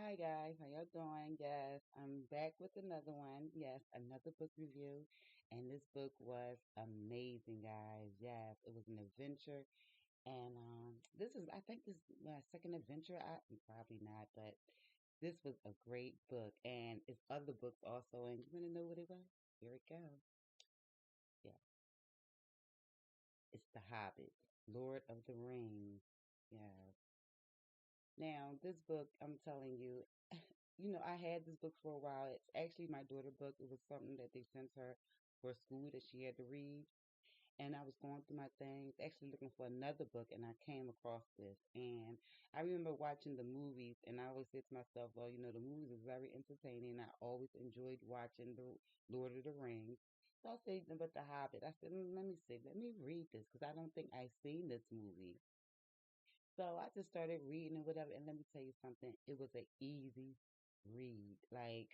Hi guys, how y'all doing? Yes, I'm back with another one. Yes, another book review. And this book was amazing, guys. Yes, it was an adventure. And this is I think this is my second adventure. I probably not, but this was a great book. And it's other books also, and you wanna know what it was? Here it goes. Yeah. It's The Hobbit, Lord of the Rings. Yeah. Now, this book, I'm telling you, I had this book for a while. It's actually my daughter book. It was something that they sent her for school that she had to read. And I was going through my things, actually looking for another book, and I came across this. And I remember watching the movies, and I always said to myself, well, the movies is very entertaining. I always enjoyed watching the Lord of the Rings. So I said, but The Hobbit. I said, let me see, let me read this, because I don't think I've seen this movie. So I just started reading and whatever. And let me tell you something, it was an easy read. Like,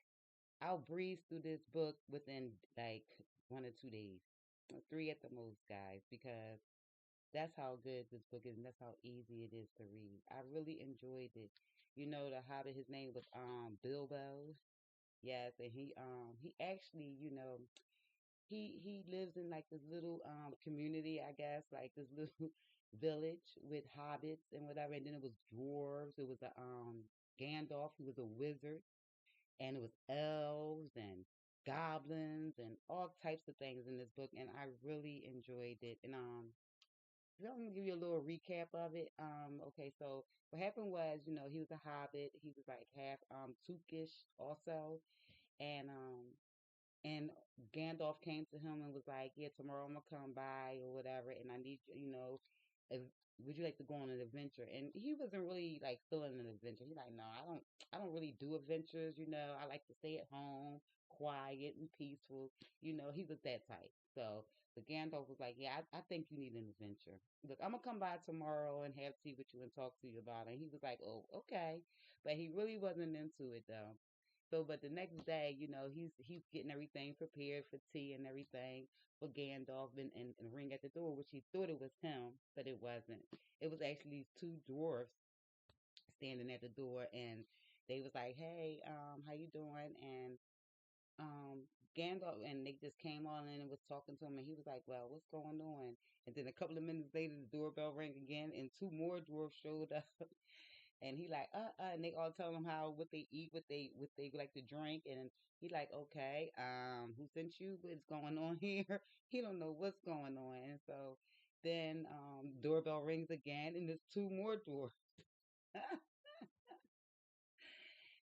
I'll breeze through this book within like 1 or 2 days, or three at the most, guys, because that's how good this book is and that's how easy it is to read. I really enjoyed it. The Hobbit, his name was Bilbo. Yes, and he actually, he lives in like this little community, I guess, like this little village with hobbits and whatever. And then it was dwarves. It was a Gandalf, who was a wizard, and it was elves and goblins and all types of things in this book. And I really enjoyed it. And I'm gonna give you a little recap of it. Okay, so what happened was, he was a hobbit. He was like half Tookish also, and and Gandalf came to him and was like, "Yeah, tomorrow I'm gonna come by or whatever, and I need you. If, would you like to go on an adventure?" And he wasn't really like feeling an adventure. He's like, "No, I don't really do adventures. I like to stay at home, quiet and peaceful. He was that type." So the Gandalf was like, "Yeah, I think you need an adventure. Look, I'm gonna come by tomorrow and have tea with you and talk to you about it." And he was like, "Oh, okay," but he really wasn't into it though. So, but the next day, he's getting everything prepared for tea and everything for Gandalf and ring at the door, which he thought it was him, but it wasn't. It was actually these two dwarfs standing at the door, and they was like, "Hey, how you doing?" And um, Gandalf, and they just came on in and was talking to him, and he was like, "Well, what's going on?" And then a couple of minutes later, the doorbell rang again, and two more dwarfs showed up. And he like, and they all tell him how what they eat, what they like to drink, and he like, okay, who sent you? What's going on here? He don't know what's going on, and so then doorbell rings again, and there's two more doors.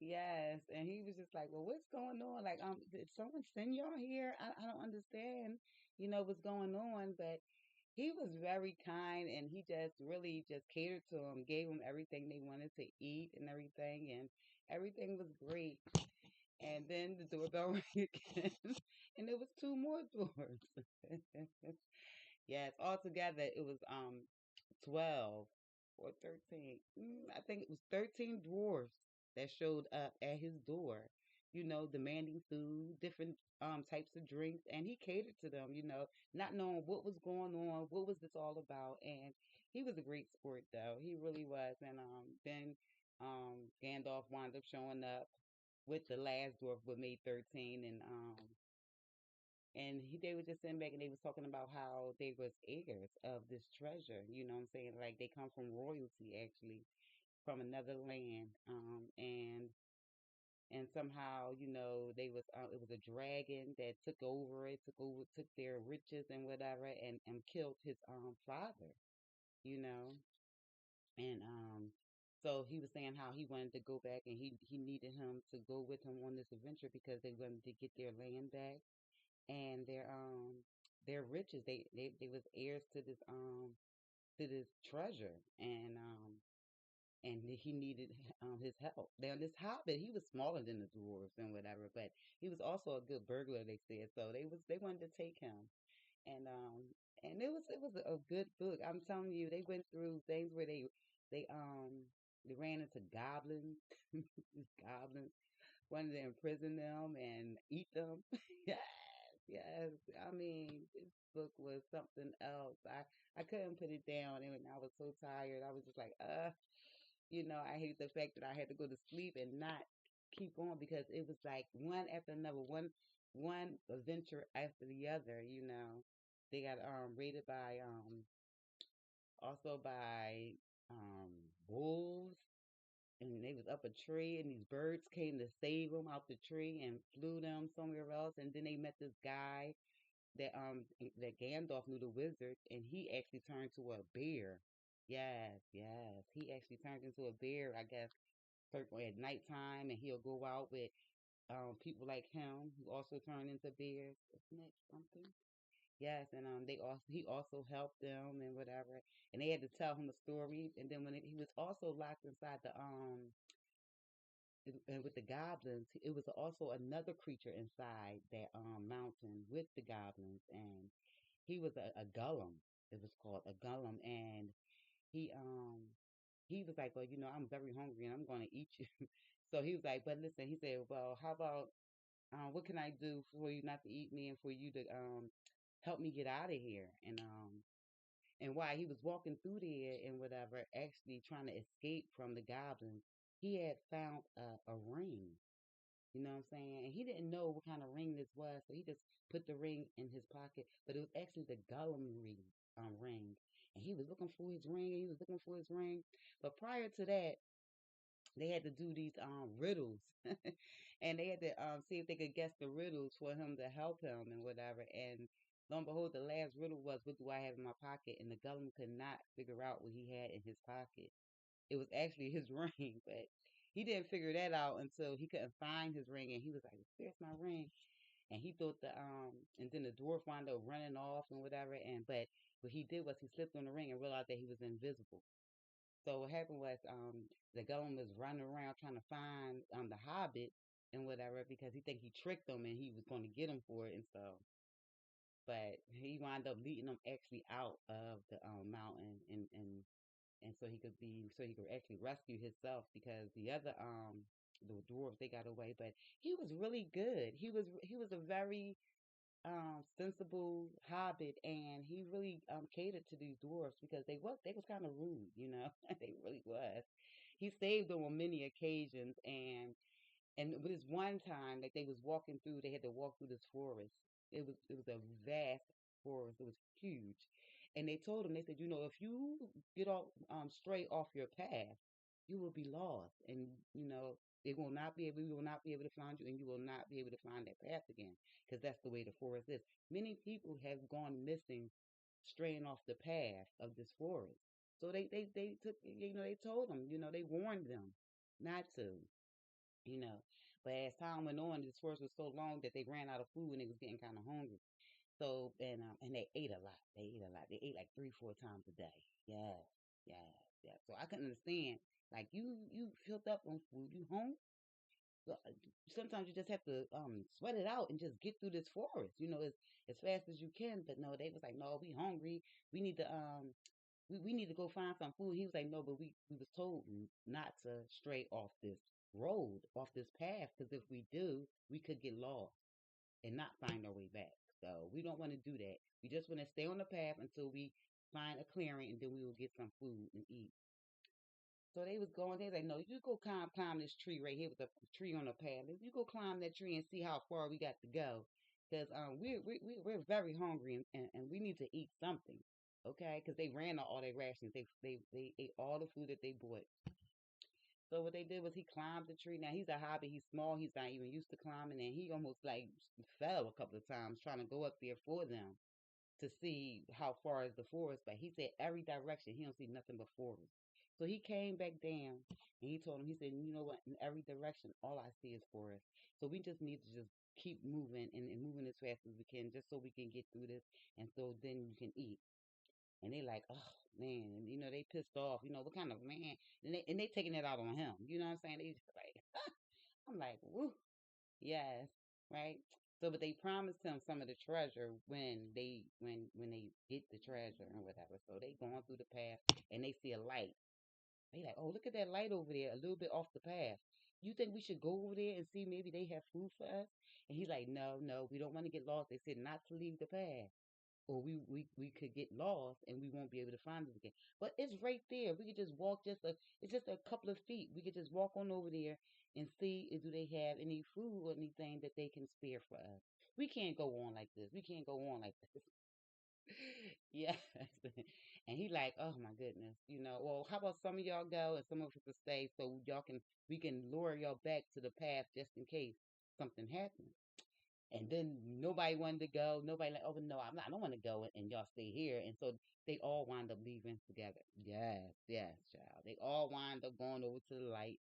Yes, and he was just like, well, what's going on? Like, did someone send y'all here? I don't understand, what's going on, but he was very kind and he just really just catered to them, gave them everything they wanted to eat and everything, and everything was great. And then the doorbell rang again, and there was two more doors. Yes, altogether it was 12 or 13. I think it was 13 dwarfs that showed up at his door, demanding food, different types of drinks, and he catered to them, not knowing what was going on, what was this all about. And he was a great sport though. He really was. And then Gandalf wound up showing up with the last dwarf with made 13, and they were just sitting back and they was talking about how they was heirs of this treasure. You know what I'm saying? Like they come from royalty actually, from another land. And somehow, they was it was a dragon that took their riches and whatever, and killed his father. You know, and so he was saying how he wanted to go back and he needed him to go with him on this adventure because they wanted to get their land back and their riches. They was heirs to this treasure, and he needed his help. Now this hobbit, he was smaller than the dwarves and whatever, but he was also a good burglar, they said. So they wanted to take him, and um and it was a good book. I'm telling you, they went through things where they they ran into goblins. These goblins wanted to imprison them and eat them. Yes, yes. I mean, this book was something else. I couldn't put it down, and I was so tired. I was just like, I hate the fact that I had to go to sleep and not keep on because it was like one after another, one adventure after the other. They got raided by also by wolves, and they was up a tree, and these birds came to save them out the tree and flew them somewhere else. And then they met this guy that Gandalf knew, the wizard, and he actually turned to a bear. Yes, yes, he actually turned into a bear, I guess, at nighttime, and he'll go out with people like him who also turn into bears. Isn't that something? Yes, and he also helped them and whatever, and they had to tell him a story. And then he was also locked inside and with the goblins, it was also another creature inside that mountain with the goblins, and he was a Gollum. It was called a Gollum, and he um he was like, well, I'm very hungry and I'm going to eat you. So he was like, but listen, he said, well, how about what can I do for you not to eat me and for you to help me get out of here? And while he was walking through there and whatever, actually trying to escape from the goblins, he had found a ring. You know what I'm saying? And he didn't know what kind of ring this was, so he just put the ring in his pocket. But it was actually the Gollum ring. And he was looking for his ring, and he was looking for his ring. But prior to that, they had to do these riddles, and they had to see if they could guess the riddles for him to help him and whatever. And lo and behold, the last riddle was, "What do I have in my pocket?" And the Gollum could not figure out what he had in his pocket. It was actually his ring, but he didn't figure that out until he couldn't find his ring, and he was like, "Where's my ring?" And he thought and then the dwarf wound up running off and whatever. And but what he did was he slipped on the ring and realized that he was invisible. So what happened was the Gollum was running around trying to find the Hobbit and whatever because he think he tricked him and he was going to get him for it and stuff. But he wound up leading them actually out of the mountain, and so he could actually rescue himself because the dwarves, they got away. But he was really good. He was a very sensible hobbit, and he really catered to these dwarves because they was kind of rude. They really was. He saved them on many occasions, and with this one time, like they was walking through, they had to walk through this forest. It was a vast forest. It was huge, and they told him, they said, if you get off stray off your path, you will be lost, and we will not be able to find you, and you will not be able to find that path again, because that's the way the forest is. Many people have gone missing, straying off the path of this forest. So they took, they told them, they warned them not to you know. But as time went on, this forest was so long that they ran out of food and they was getting kind of hungry. So and they ate a lot. They ate a lot. They ate like 3, 4 times a day. Yes, yes, yes. So I couldn't understand. Like you filled up on food. You hungry? So, sometimes you just have to sweat it out and just get through this forest. As fast as you can. But no, they was like, no, we hungry. We need to we need to go find some food. He was like, no, but we was told not to stray off this road, off this path, because if we do, we could get lost and not find our way back. So we don't want to do that. We just want to stay on the path until we find a clearing, and then we will get some food and eat. So they was going. They was like, no, you go climb this tree right here with a tree on the path. You go climb that tree and see how far we got to go, because we're very hungry, and we need to eat something. Okay, because they ran out all their rations. They ate all the food that they bought. So what they did was he climbed the tree. Now he's a hobby. He's small. He's not even used to climbing, and he almost like fell a couple of times trying to go up there for them to see how far is the forest. But he said every direction he don't see nothing but forest. So he came back down and he told him, he said, you know what, in every direction all I see is forest. So we just need to just keep moving and moving as fast as we can just so we can get through this, and so then you can eat. And they like, oh man, and they pissed off. What kind of man? And they taking it out on him. You know what I'm saying? They just like, I'm like, woo, yes, right. So, but they promised him some of the treasure when they get the treasure and whatever. So they going through the path and they see a light. They like, oh, look at that light over there, a little bit off the path. You think we should go over there and see maybe they have food for us? And he's like, no, no, we don't want to get lost. They said not to leave the path. or we could get lost and we won't be able to find it again. But it's right there. We could just walk it's just a couple of feet. We could just walk on over there and see if do they have any food or anything that they can spare for us. We can't go on like this. We can't go on like this. Yeah. And he like, oh my goodness, well, how about some of y'all go and some of us will stay so we can lure y'all back to the path just in case something happens. And then nobody wanted to go. Nobody like, oh no, I don't want to go, and y'all stay here. And so they all wind up leaving together. Yes, yes, child. They all wind up going over to the light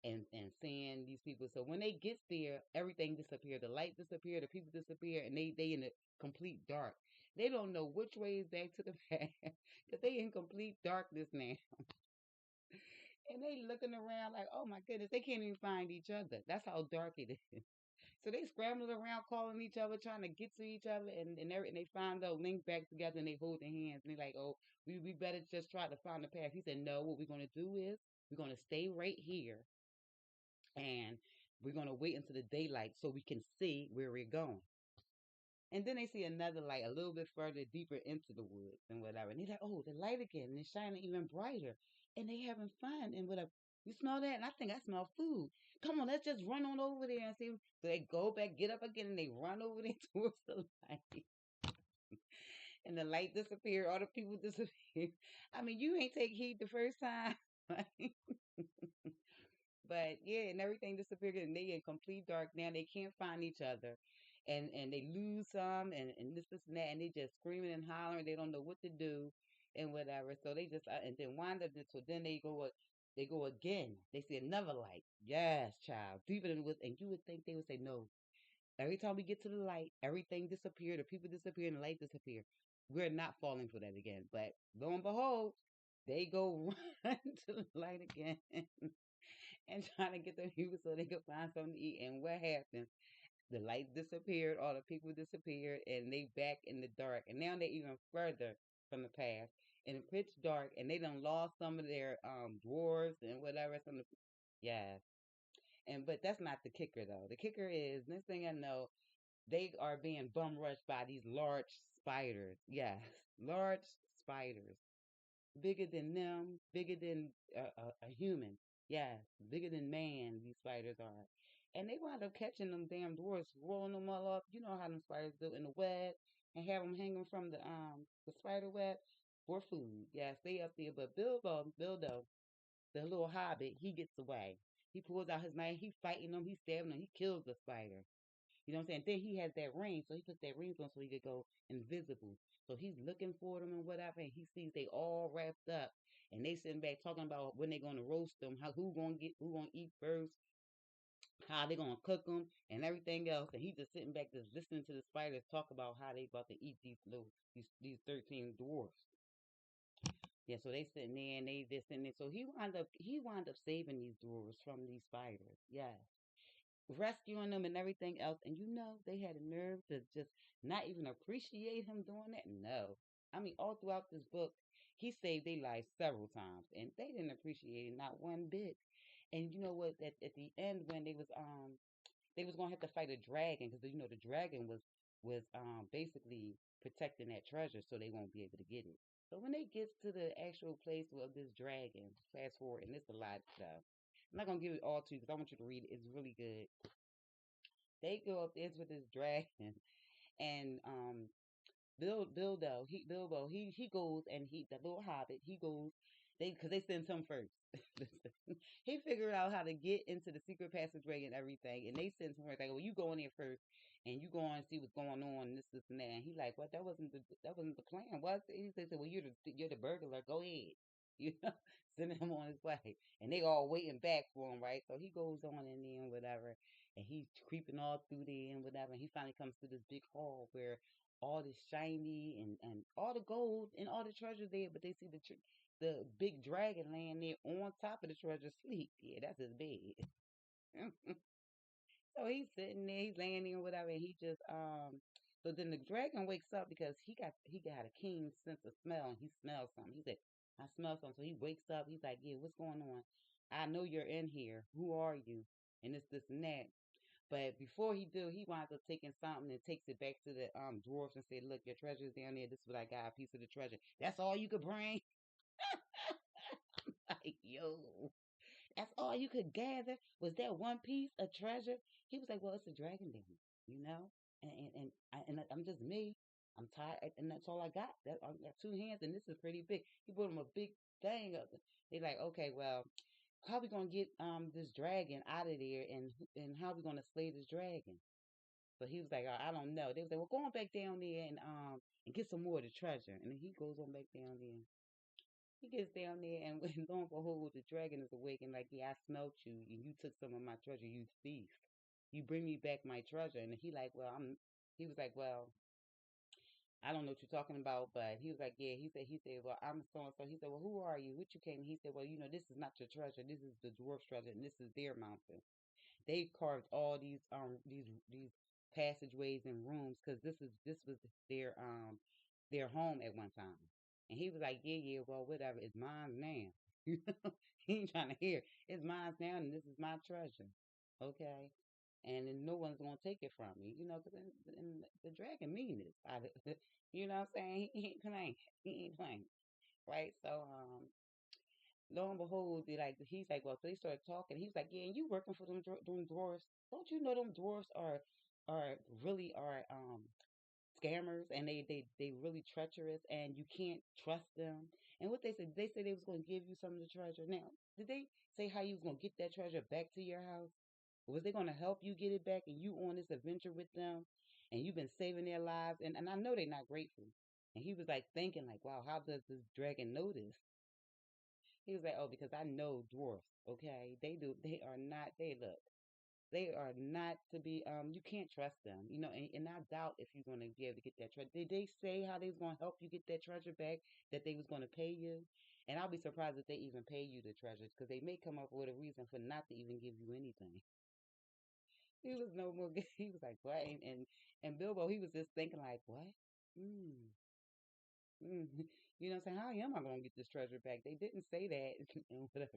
and seeing these people. So when they get there, everything disappeared. The light disappeared. The people disappear, and they in the complete dark. They don't know which way is back to the path because they in complete darkness now. And they looking around like, oh my goodness, they can't even find each other. That's how dark it is. So they scrambling around, calling each other, trying to get to each other, and they find out, link back together, and they hold their hands, and they're like, "Oh, we better just try to find the path." He said, "No, what we're gonna do is we're gonna stay right here, and we're gonna wait until the daylight so we can see where we're going." And then they see another light a little bit further, deeper into the woods and whatever. And they're like, "Oh, the light again, and it's shining even brighter." And they having fun and whatever. You smell that? And I think I smell food. Come on, let's just run on over there and see. So they go back, get up again, and they run over there towards the light. And the light disappeared. All the people disappeared. I mean, you ain't take heed the first time. But yeah, and everything disappeared, and they in complete dark now. They can't find each other, and they lose some, and this and that, and they just screaming and hollering. They don't know what to do, and whatever. So they just and then wind up. So then they go again. They see another light. Yes, child, deeper than with, and you would think they would say no. Every time we get to the light, everything disappeared, the people disappear, and the light disappear. We're not falling for that again. But lo and behold, they go run to the light again and trying to get the people so they could find something to eat. And what happened? The light disappeared, all the people disappeared, and they back in the dark. And now they're even further from the path in the pitch dark, and they done lost some of their dwarves and whatever. Yes, and but that's not the kicker though. The kicker is next thing I know, they are being bum rushed by these large spiders. Yes, large spiders bigger than them, bigger than a human. Yes, bigger than man, these spiders are. And they wind up catching them damn dwarfs, rolling them all up. You know how them spiders do in the web and have them hanging from the spider web for food. Yes, they up there. But Bilbo, the little hobbit, he gets away. He pulls out his knife. He fighting them. He stabbing them. He kills the spider. You know what I'm saying? Then he has that ring, so he puts that ring on so he could go invisible. So he's looking for them and whatever, and he sees they all wrapped up, and they sitting back talking about when they gonna roast them, how who gonna eat first, how they gonna cook them, and everything else. And he just sitting back just listening to the spiders talk about how they about to eat these 13 dwarfs. Yeah, so they sitting there and they just sitting there. So he wound up saving these dwarfs from these spiders. Yes, rescuing them and everything else. And they had a nerve to just not even appreciate him doing that. No. I mean, all throughout this book, he saved their lives several times, and they didn't appreciate it not one bit. And you know what? At the end, when they was gonna have to fight a dragon because the dragon was basically protecting that treasure, so they won't be able to get it. So when they get to the actual place of this dragon, fast forward, and it's a lot of stuff. I'm not gonna give it all to you because I want you to read it. It's really good. They go up there with this dragon, and Bilbo, he goes and the little hobbit, he goes, because they sent him first. He figured out how to get into the secret passageway and everything, and they sent him first. Like, well, you go in there first, and you go on and see what's going on, this, and that. And he like, what? That wasn't the plan, was it? He said, well, you're the burglar. Go ahead, you know, sending him on his way, and they all waiting back for him, right? So he goes on in there and whatever, and he's creeping all through there and whatever. And he finally comes to this big hall where all this shiny and all the gold and all the treasure there, but they see the big dragon laying there on top of the treasure sleep. Yeah, that's his bed. So he's sitting there, he's laying there or whatever, and he just so then the dragon wakes up because he got a keen sense of smell and he smells something. He said, I smell something. So he wakes up, he's like, yeah, what's going on? I know you're in here. Who are you? And it's this and that. But before he do, he winds up taking something and takes it back to the dwarfs and said, "Look, your treasure's down there. This is what I got, a piece of the treasure. That's all you could bring." Like, yo, that's all you could gather was that one piece of treasure. He was like, "Well, it's a dragon den, you know, and I'm just me. I'm tired, and that's all I got. That I got two hands, and this is pretty big." He brought him a big thing of it. They like, "Okay, well, how we gonna get this dragon out of there, and how we gonna slay this dragon?" So he was like, "I don't know." They was like, "Well, go on back down there and get some more of the treasure." And then he goes on back down there. He gets down there, and when lo and behold, the dragon is awake and like, "Yeah, I smelt you, and you took some of my treasure, you thief. You bring me back my treasure." And he like, "Well, I'm." He was like, "Well, I don't know what you're talking about," but he was like, "Yeah." He said, "Well, I'm so and so." He said, "Well, who are you? What you came?" He said, "Well, this is not your treasure. This is the dwarf's treasure, and this is their mountain. They carved all these passageways and rooms because this was their home at one time." And he was like, "Yeah, yeah, well, whatever. It's mine now." You know, he ain't trying to hear. It's mine now, and this is my treasure. Okay. And then no one's gonna take it from me, because the dragon mean this. You know what I'm saying? He ain't playing. He ain't playing, right? So lo and behold, he's like, well, so they started talking. He was like, "Yeah, and you working for them dwarfs? Don't you know them dwarfs are really are scammers, and they really treacherous, and you can't trust them." And what they said they was gonna give you some of the treasure. Now, did they say how you was gonna get that treasure back to your house? Or was they gonna help you get it back, and you on this adventure with them, and you've been saving their lives, and I know they're not grateful. And he was like thinking like, wow, how does this dragon know this? He was like, "Oh, because I know dwarfs, okay? They are not, they are not to be, you can't trust them, and I doubt if you're going to be able to get that treasure." Did they say how they was going to help you get that treasure back, that they was going to pay you? And I'll be surprised if they even pay you the treasure, because they may come up with a reason for not to even give you anything. He was no more, he was like, "What?" And Bilbo, he was just thinking like, "What? Mm, mm." You know what I'm saying? How am I going to get this treasure back? They didn't say that. And whatever.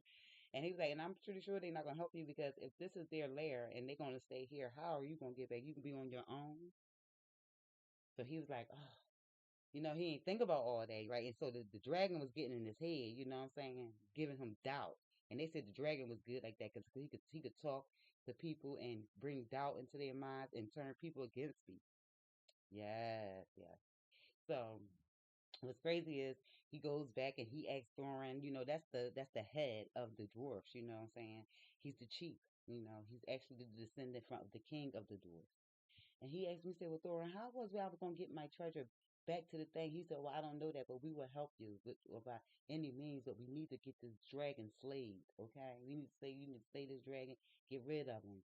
And he was like, "And I'm pretty sure they're not gonna help you, because if this is their lair and they're gonna stay here, how are you gonna get back? You can be on your own." So he was like, "Oh, he didn't think about all that, right?" And so the dragon was getting in his head, you know what I'm saying, giving him doubt. And they said the dragon was good like that because he could talk to people and bring doubt into their minds and turn people against me. Yes, yes. So what's crazy is he goes back and he asks Thorin, that's the head of the dwarfs, you know what I'm saying? He's the chief, he's actually the descendant from the king of the dwarfs. And he asked me, said, "Well, Thorin, how was I was gonna get my treasure back to the thing?" He said, "Well, I don't know that, but we will help you by any means, but we need to get this dragon slayed, okay? You need to slay this dragon, get rid of him."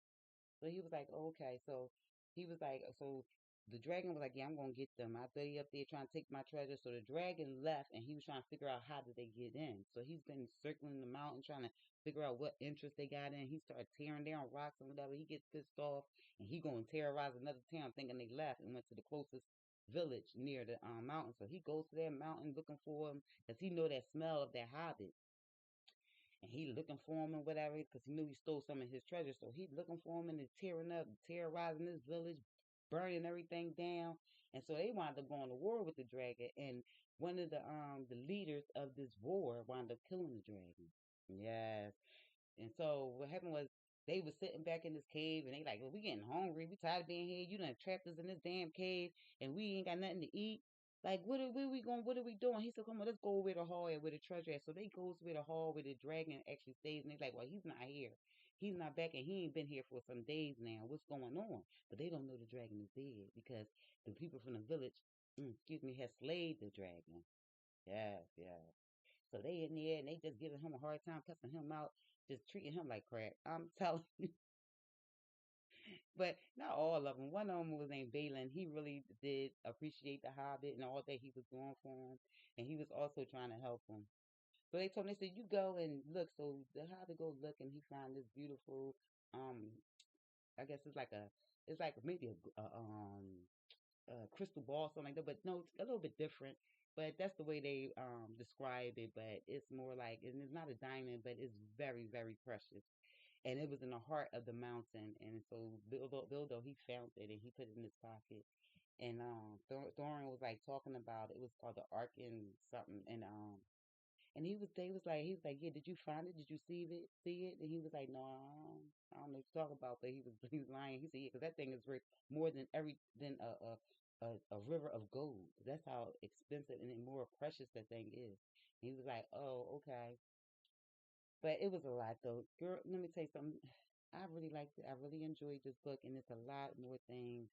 So he was like, "Oh, okay." So he was like, so the dragon was like, "Yeah, I'm gonna get them. I thought he up there trying to take my treasure." So the dragon left, and he was trying to figure out how did they get in. So he's been circling the mountain trying to figure out what interest they got in. He started tearing down rocks and whatever. He gets pissed off, and he gonna terrorize another town, thinking they left and went to the closest village near the mountain. So he goes to that mountain looking for him because he know that smell of that hobbit, and he looking for him and whatever because he knew he stole some of his treasure. So he looking for him and they tearing up, terrorizing this village, burning everything down. And so they wound up going to war with the dragon. And one of the leaders of this war wound up killing the dragon. Yes. And so what happened was they was sitting back in this cave and they like, "Well, we getting hungry. We tired of being here. You done trapped us in this damn cave and we ain't got nothing to eat. Like, what are we doing?" He said, "Come on, let's go over to the hall where the treasure is." So they goes to the hall where the dragon actually stays, and they like, "Well, he's not here. He's not back, and he ain't been here for some days now. What's going on?" But they don't know the dragon is dead because the people from the village, excuse me, has slayed the dragon. Yes, yes. So they in there and they just giving him a hard time, cussing him out, just treating him like crap. I'm telling you, but not all of them. One of them was named Balin. He really did appreciate the Hobbit and all that he was doing for him, and he was also trying to help him. So they told him, they said, "You go and look." So the Hobbit go look, and he found this beautiful, um, I guess it's like maybe a crystal ball, something like that. But no, it's a little bit different. But that's the way they describe it. But it's more like, and it's not a diamond, but it's very, very precious. and it was in the heart of the mountain. And so Bilbo he found it and he put it in his pocket. And Thorin was like talking about it was called the Ark and something. And he was like, yeah, did you find it? Did you see it? And he was like, no, I don't know what you're talking about. But he was lying. He said, yeah, because that thing is worth more than a river of gold. That's how expensive and more precious that thing is. And he was like, oh, okay. But it was a lot though. Girl, let me tell you something. I really liked it. I really enjoyed this book, and it's a lot more things.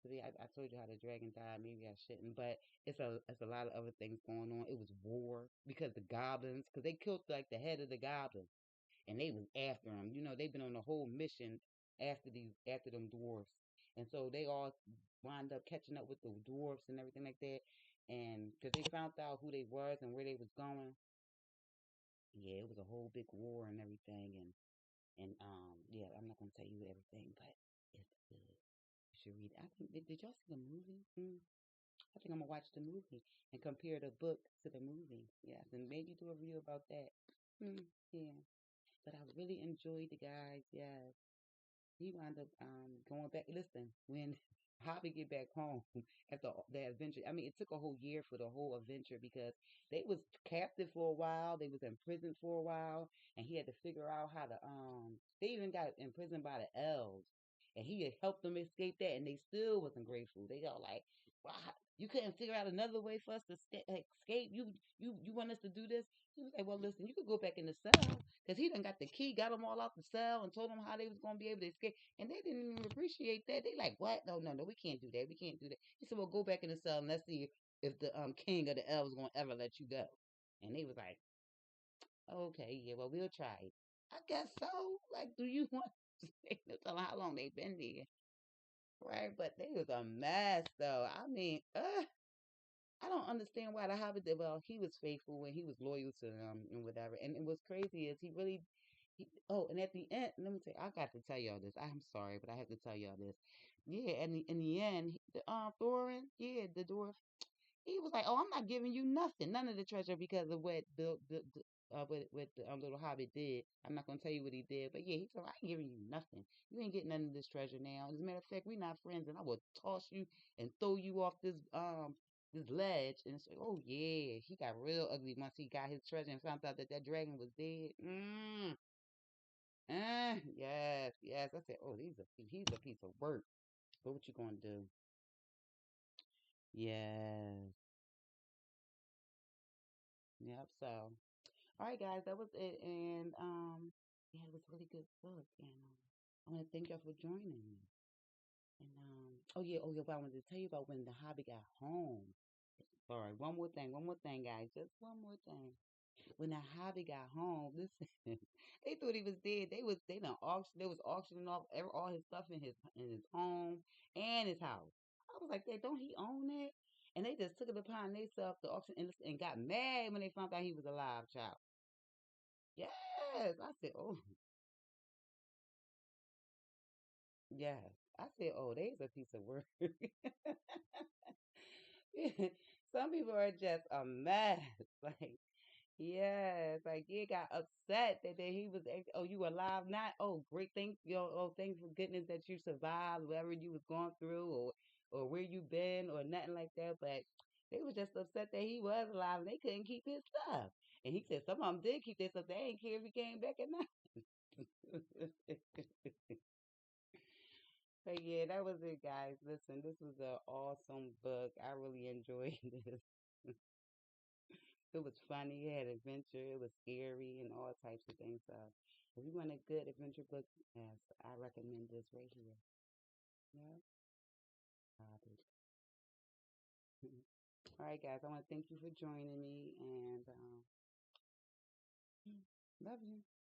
See, I told you how the dragon died. Maybe I shouldn't, but it's a lot of other things going on. It was war because the goblins, because they killed like the head of the goblins, and they was after him. You know, they've been on a whole mission after them dwarfs, and so they all wind up catching up with the dwarfs and everything like that. And because they found out who they was and where they was going, yeah, it was a whole big war and everything. And yeah, I'm not gonna tell you everything, but it's good. You should read it. I think did y'all see the movie? I think I'm gonna watch the movie and compare the book to the movie. Yes, and maybe do a review about that. Yeah, but I really enjoyed the guys. Yes, he wound up going back. Listen, when Hobby get back home after the adventure, I mean, it took a whole year for the whole adventure because they was captive for a while, they was in prison for a while, and he had to figure out how to. They even got imprisoned by the elves, and he had helped them escape that, and they still wasn't grateful. They all like, "Wow, you couldn't figure out another way for us to escape. You want us to do this?" He was like, "Well, listen, you could go back in the cell." Because he done got the key, got them all out the cell, and told them how they was going to be able to escape. And they didn't even appreciate that. They like, what? No, no, no, we can't do that. We can't do that. He said, well, go back in the cell and let's see if the king of the elves going to ever let you go. And they was like, okay, yeah, well, we'll try it. I guess so. Like, do you want to tell them how long they been there? Right? But they was a mess, though. I mean, I don't understand why the Hobbit did. Well, he was faithful and he was loyal to them and whatever. And what's crazy is he really. Oh, and at the end, let me tell you, I got to tell y'all this. I'm sorry, but I have to tell y'all this. Yeah, and in the end, Thorin, yeah, the dwarf, he was like, "Oh, I'm not giving you nothing, none of the treasure because of what what the little hobbit did. I'm not gonna tell you what he did, but yeah, he said, I ain't giving you nothing. You ain't getting none of this treasure now. As a matter of fact, we're not friends, and I will toss you and throw you off this ledge." And it's like, oh yeah, he got real ugly once he got his treasure and found out that that dragon was dead. Yes, yes. I said, oh, he's a piece of work. But what you gonna do? Yes. Yep. So, all right, guys, that was it. And yeah, it was a really good book. And I want to thank y'all for joining me. And oh yeah, what I wanted to tell you about when the hobby got home. Sorry, one more thing, guys, just one more thing. When the hobby got home, listen, they thought he was dead. They was auctioning off all his stuff in his home and his house. I was like, "Hey, don't he own it?" And they just took it upon themselves to auction and got mad when they found out he was alive, child. Yes, I said, "Oh, yes." I said, "Oh, they's a piece of work." Some people are just a mess. Like yes, like you got upset that he was. Oh, you alive? Not. Oh, great. Oh, thanks for goodness that you survived whatever you was going through, or where you been, or nothing like that. But they was just upset that he was alive and they couldn't keep his stuff. And he said some of them did keep their stuff. They ain't care if he came back or not. But yeah, that was it, guys. Listen, this was an awesome book. I really enjoyed this. It was funny, it had adventure, it was scary, and all types of things. So, if you want a good adventure book, yes, I recommend this right here. Yeah, Hobbit. All right, guys, I want to thank you for joining me, and love you.